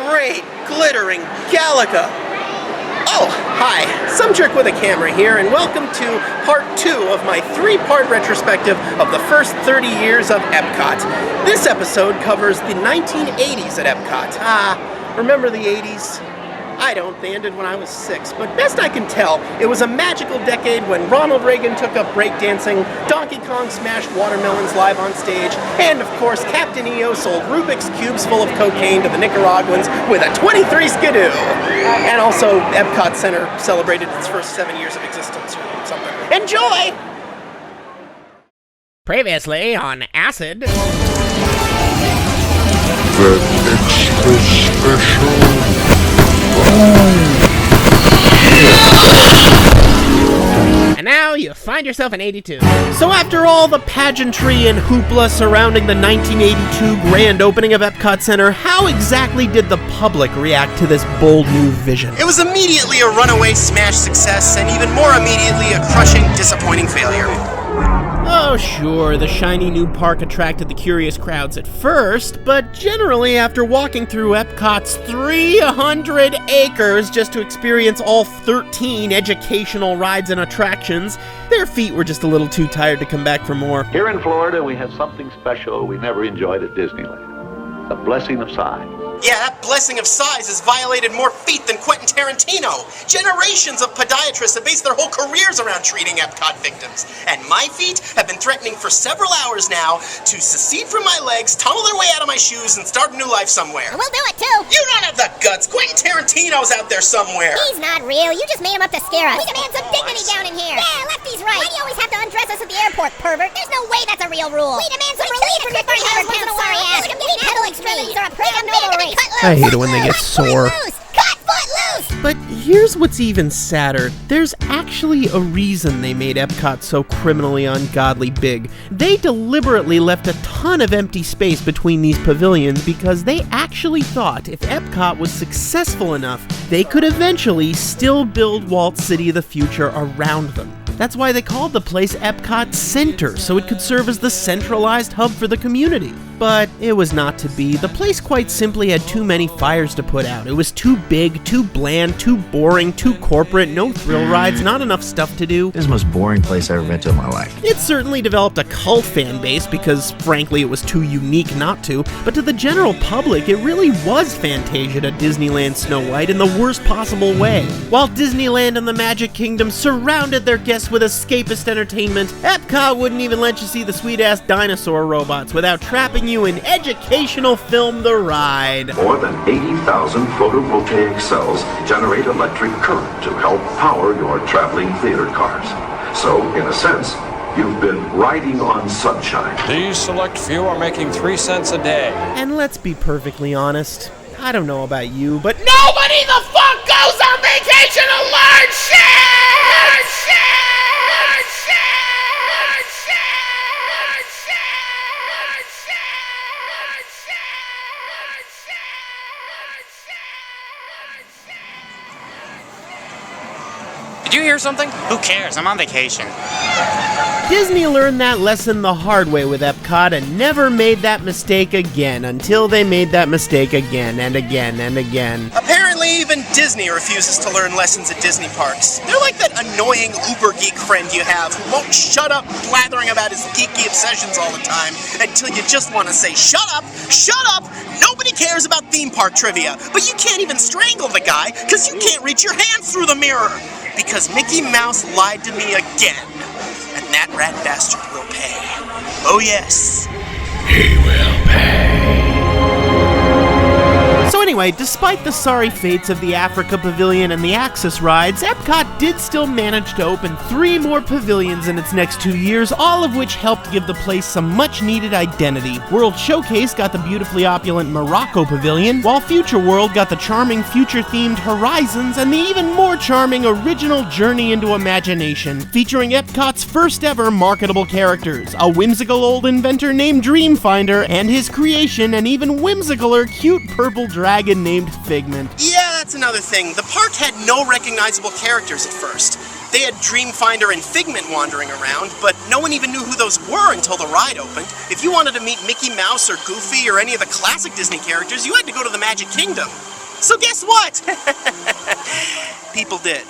great, glittering Galaga. Oh, hi, some jerk with a camera here, and welcome to part 2 of my 3-part retrospective of the first 30 years of EPCOT. This episode covers the 1980s at EPCOT. Remember the 80s? I don't, they ended when I was 6, but best I can tell, it was a magical decade when Ronald Reagan took up breakdancing, Donkey Kong smashed watermelons live on stage, and of course Captain EO sold Rubik's Cubes full of cocaine to the Nicaraguans with a 23 Skidoo! And also, Epcot Center celebrated its first 7 years of existence or something. Enjoy! Previously on Acid. That extra special. And now you find yourself in 82. So after all the pageantry and hoopla surrounding the 1982 grand opening of Epcot Center, how exactly did the public react to this bold new vision? It was immediately a runaway smash success, and even more immediately a crushing, disappointing failure. Oh sure, the shiny new park attracted the curious crowds at first, but generally after walking through Epcot's 300 acres just to experience all 13 educational rides and attractions, their feet were just a little too tired to come back for more. Here in Florida, we have something special we never enjoyed at Disneyland. The blessing of size. Yeah, that blessing of size has violated more feet than Quentin Tarantino. Generations of podiatrists have based their whole careers around treating Epcot victims. And my feet have been threatening for several hours now to secede from my legs, tunnel their way out of my shoes, and start a new life somewhere. We'll do it too. You don't have the guts. Quentin Tarantino's out there somewhere. He's not real. You just made him up to scare us. We demand some dignity down in here. Yeah, lefty's right. Why do you always have to undress us at the airport, pervert? There's no way that's a real rule. We demand some relief from your 300 pound sorry ass. We need pedaling extremities or a program noble race. I hate it when they get sore. Cut foot loose! But here's what's even sadder. There's actually a reason they made Epcot so criminally ungodly big. They deliberately left a ton of empty space between these pavilions because they actually thought if Epcot was successful enough, they could eventually still build Walt City of the Future around them. That's why they called the place Epcot Center, so it could serve as the centralized hub for the community. But it was not to be. The place quite simply had too many fires to put out. It was too big, too bland, too boring, too corporate, no thrill rides, not enough stuff to do. This is the most boring place I've ever been to in my life. It certainly developed a cult fan base because, frankly, it was too unique not to, but to the general public, it really was Fantasia to Disneyland Snow White in the worst possible way. While Disneyland and the Magic Kingdom surrounded their guests with escapist entertainment, Epcot wouldn't even let you see the sweet-ass dinosaur robots without trapping you in educational film The Ride. More than 80,000 photovoltaic cells generate electric current to help power your traveling theater cars. So, in a sense, you've been riding on sunshine. These select few are making 3 cents a day. And let's be perfectly honest, I don't know about you, but nobody the fuck goes on vacation to learn shit! Did you hear something? Who cares? I'm on vacation. Disney learned that lesson the hard way with Epcot and never made that mistake again until they made that mistake again and again and again. Apparently even Disney refuses to learn lessons at Disney parks. They're like that annoying uber geek friend you have who won't shut up blathering about his geeky obsessions all the time until you just want to say, shut up, nobody cares about theme park trivia, but you can't even strangle the guy because you can't reach your hands through the mirror. Because Mickey Mouse lied to me again. And that rat bastard will pay. Oh yes. He will pay. So anyway, despite the sorry fates of the Africa Pavilion and the Axis rides, Epcot did still manage to open 3 more pavilions in its next 2 years, all of which helped give the place some much-needed identity. World Showcase got the beautifully opulent Morocco Pavilion, while Future World got the charming future-themed Horizons and the even more charming Original Journey into Imagination, featuring Epcot's first-ever marketable characters, a whimsical old inventor named Dreamfinder, and his creation, an even whimsicaler, cute purple dragon named Figment. Yeah, that's another thing. The park had no recognizable characters at first. They had Dreamfinder and Figment wandering around, but no one even knew who those were until the ride opened. If you wanted to meet Mickey Mouse or Goofy or any of the classic Disney characters, you had to go to the Magic Kingdom. So guess what? People did.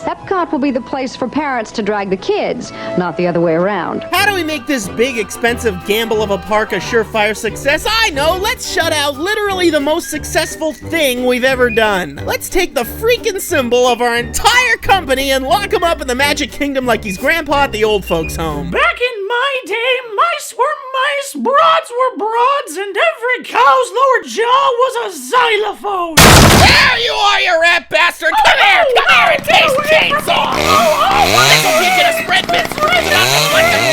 EPCOT will be the place for parents to drag the kids, not the other way around. How do we make this big, expensive gamble of a park a surefire success? I know! Let's shut out literally the most successful thing we've ever done. Let's take the freaking symbol of our entire company and lock him up in the Magic Kingdom like he's Grandpa at the old folks' home. Back in my day, mice were mice, broads were broads, and every cow's lower jaw was a xylophone. There you are, you rat bastard! Come here and taste chainsaw! This'll teach you to spread bits right out the fucking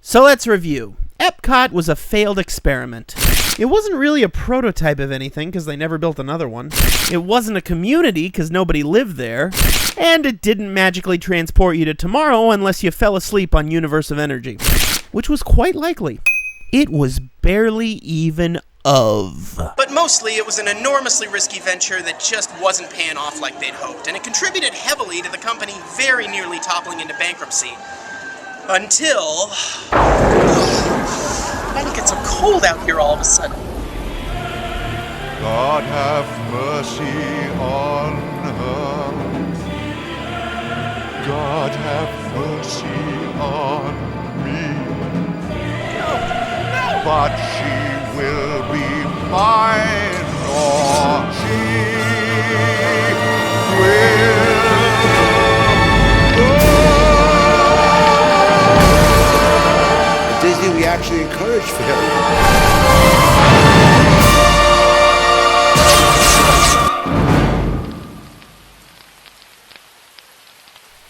So let's review. EPCOT was a failed experiment. It wasn't really a prototype of anything, because they never built another one. It wasn't a community, because nobody lived there. And it didn't magically transport you to tomorrow unless you fell asleep on Universe of Energy. Which was quite likely. It was barely even of. But mostly it was an enormously risky venture that just wasn't paying off like they'd hoped, and it contributed heavily to the company very nearly toppling into bankruptcy. Until... Then it gets so cold out here all of a sudden. God have mercy on her. God have mercy on me. No! But she will be mine, or she will. At Disney, we actually encourage failure.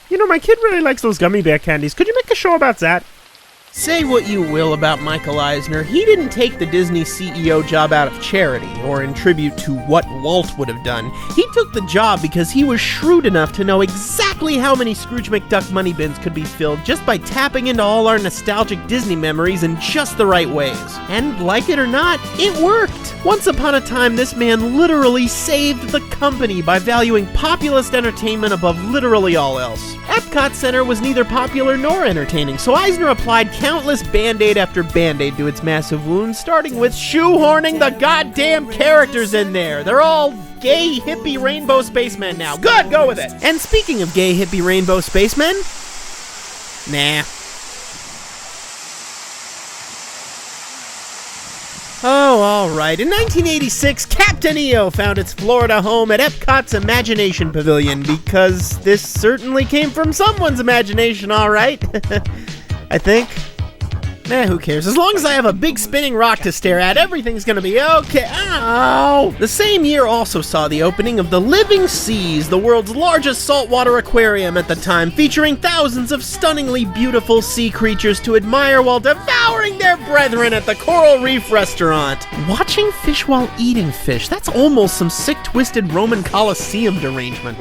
You know, my kid really likes those gummy bear candies. Could you make a show about that? Say what you will about Michael Eisner, he didn't take the Disney CEO job out of charity, or in tribute to what Walt would have done. He took the job because he was shrewd enough to know exactly how many Scrooge McDuck money bins could be filled just by tapping into all our nostalgic Disney memories in just the right ways. And like it or not, it worked! Once upon a time, this man literally saved the company by valuing populist entertainment above literally all else. Epcot Center was neither popular nor entertaining, so Eisner applied countless Band-Aid after Band-Aid to its massive wounds, starting with shoehorning the goddamn characters in there. They're all gay, hippie rainbow spacemen now. Good, go with it. And speaking of gay, hippie rainbow spacemen, nah. Oh, alright. In 1986, Captain EO found its Florida home at Epcot's Imagination Pavilion, because this certainly came from someone's imagination, alright? I think. Who cares? As long as I have a big spinning rock to stare at, everything's gonna be okay. Ow! The same year also saw the opening of the Living Seas, the world's largest saltwater aquarium at the time, featuring thousands of stunningly beautiful sea creatures to admire while devouring their brethren at the Coral Reef restaurant. Watching fish while eating fish, that's almost some sick, twisted Roman Colosseum derangement.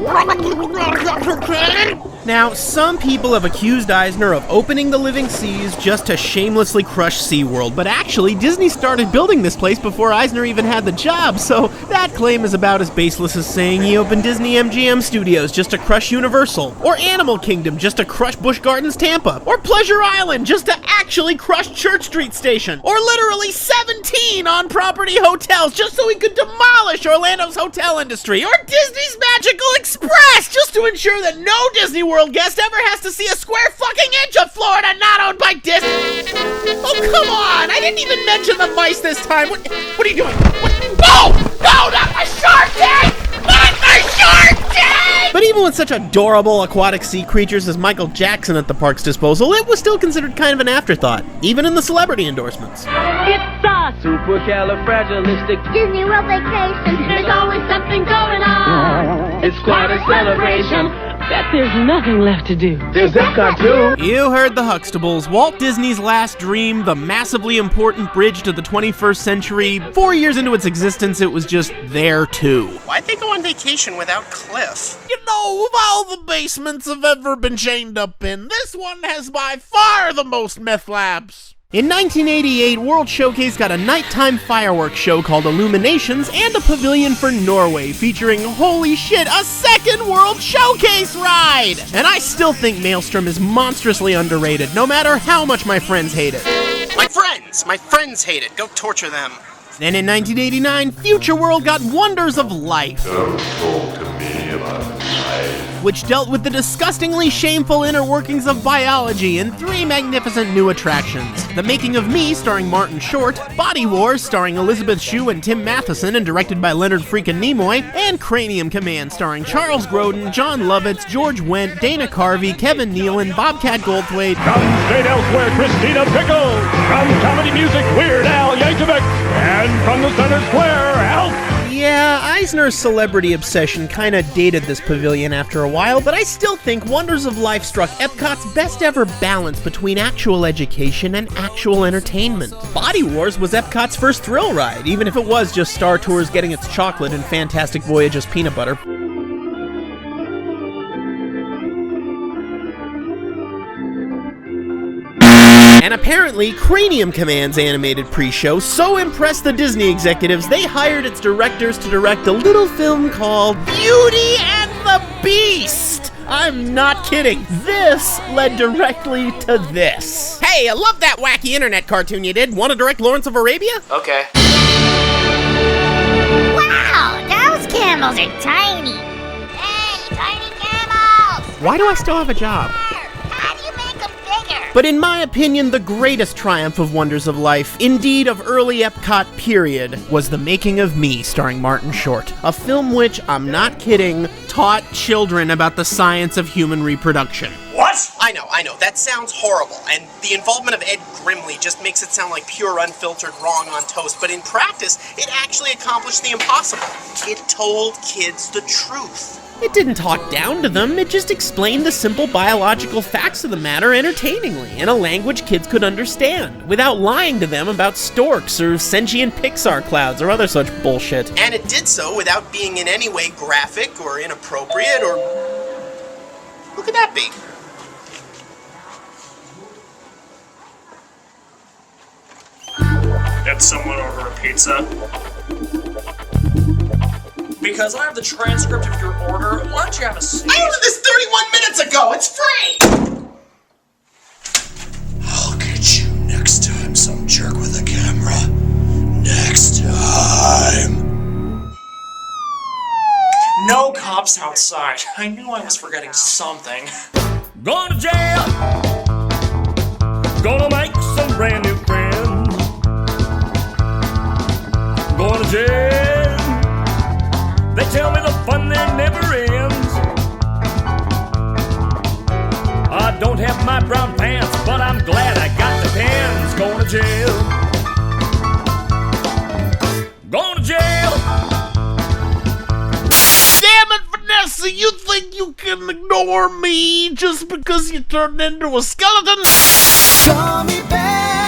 Now, some people have accused Eisner of opening the Living Seas just to shamelessly crush SeaWorld, but actually, Disney started building this place before Eisner even had the job, so that claim is about as baseless as saying he opened Disney MGM Studios just to crush Universal, or Animal Kingdom just to crush Busch Gardens Tampa, or Pleasure Island just to actually crush Church Street Station, or literally 17 on-property hotels just so he could demolish Orlando's hotel industry, or Disney's Magical Express just to ensure that no Disney World guest ever has to see a square fucking inch of Florida not owned by Disney. Oh, come on! I didn't even mention the mice this time. What are you doing? No! No, not my shark tank! Not my shark tank! But even with such adorable aquatic sea creatures as Michael Jackson at the park's disposal, it was still considered kind of an afterthought, even in the celebrity endorsements. It's a supercalifragilistic Disney World vacation. There's always something going on. It's quite a celebration. Bet there's nothing left to do. There's Epcot too. You heard the Huxtables. Walt Disney's last dream, the massively important bridge to the 21st century. 4 years into its existence, it was just there too. Why'd they go on vacation without Cliff? You know, of all the basements I've ever been chained up in, this one has by far the most meth labs. In 1988, World Showcase got a nighttime fireworks show called Illuminations and a pavilion for Norway featuring, holy shit, a second World Showcase ride! And I still think Maelstrom is monstrously underrated, no matter how much my friends hate it. My friends hate it. Go torture them. Then in 1989, Future World got Wonders of Life. Don't talk to me about life. Which dealt with the disgustingly shameful inner workings of biology in 3 magnificent new attractions. The Making of Me, starring Martin Short, Body Wars, starring Elizabeth Shue and Tim Matheson and directed by Leonard freakin' Nimoy, and Cranium Command, starring Charles Grodin, John Lovitz, George Wendt, Dana Carvey, Kevin Nealon, Bobcat Goldthwait. From Straight Elsewhere, Christina Pickles. From Comedy Music, Weird Al Yankovic. And from the Center Square, Alf. Yeah, Eisner's celebrity obsession kinda dated this pavilion after a while, but I still think Wonders of Life struck Epcot's best ever balance between actual education and actual entertainment. Body Wars was Epcot's first thrill ride, even if it was just Star Tours getting its chocolate and Fantastic Voyage's peanut butter. And apparently, Cranium Command's animated pre-show so impressed the Disney executives, they hired its directors to direct a little film called Beauty and the Beast! I'm not kidding. This led directly to this. Hey, I love that wacky internet cartoon you did. Want to direct Lawrence of Arabia? Okay. Wow, those camels are tiny. Hey, tiny camels! Why do I still have a job? How do you make them bigger? But in my opinion, the greatest triumph of Wonders of Life, indeed of early Epcot period, was The Making of Me, starring Martin Short. A film which, I'm not kidding, taught children about the science of human reproduction. What? I know. That sounds horrible. And the involvement of Ed Grimley just makes it sound like pure, unfiltered wrong on toast. But in practice, it actually accomplished the impossible. It told kids the truth. It didn't talk down to them, it just explained the simple biological facts of the matter entertainingly, in a language kids could understand, without lying to them about storks or sentient Pixar clouds or other such bullshit. And it did so without being in any way graphic or inappropriate or... Who could that be? Did someone order a pizza? Because I have the transcript of your order, why don't you have a seat? I ordered this 31 minutes ago! It's free! I'll get you next time, some jerk with a camera. Next time. No cops outside. I knew I was forgetting something. Going to jail. Gonna make some brand new friends. Going to jail. They tell me the fun there never ends. I don't have my brown pants, but I'm glad I got the pens. Going to jail. Going to jail. Damn it, Vanessa, you think you can ignore me just because you turned into a skeleton? Call me back.